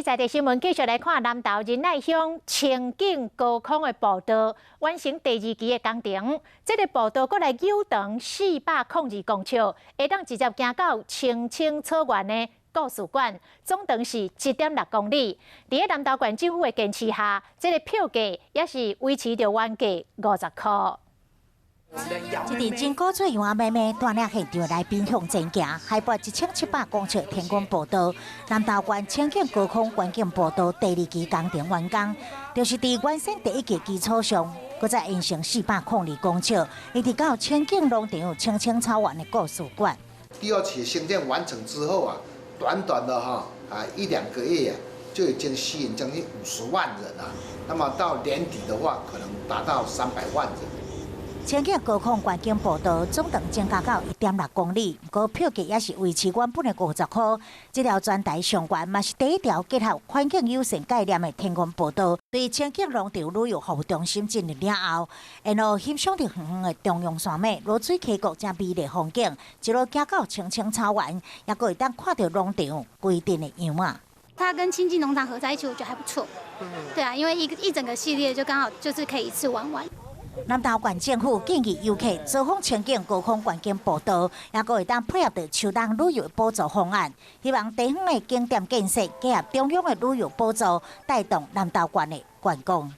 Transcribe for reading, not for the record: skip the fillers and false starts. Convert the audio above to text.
在地新闻继续来看南投仁爱乡清境高空的步道完成第2期的工程。这个步道过来有长402公尺，会当直接行到青青草原的故事馆，总长是1.6公里。伫南投县政府的坚持下，这个票价也是维持着原价50块。 一阵真古早样妹妹带领现场来宾向前行，海拔1700公尺天空步道，南投县清境高空环境步道第2期工程完工，就是伫原先第1期基础上，搁再延伸402公尺，一直到清境农场青青草原的故事馆。第2期兴建完成之后啊，短短的1-2个月啊，就已经吸引将近50万人啊。那么到年底的话，可能达到300万人。 清境高空环境步道总长增加到1.6公里，不过票价也是维持原本的50块。这条全台上悬嘛是第1条结合环境友善概念的天空步道。对清境农场旅游服务中心进入了后，然后欣赏着远远的中央山脉、落水溪谷正美丽风景，一路行到青青草原，也可会当看到农场规定的样啊。 它跟清境农场合在一起，我觉得还不错。对啊，因为一整个系列就刚好就是可以一次玩完。 南投县政府建议游客造访清境高空环境步道，也可会当配合着秋冬旅游补助方案，希望地方的景点建设结合中央的旅游补助，带动南投县的观光。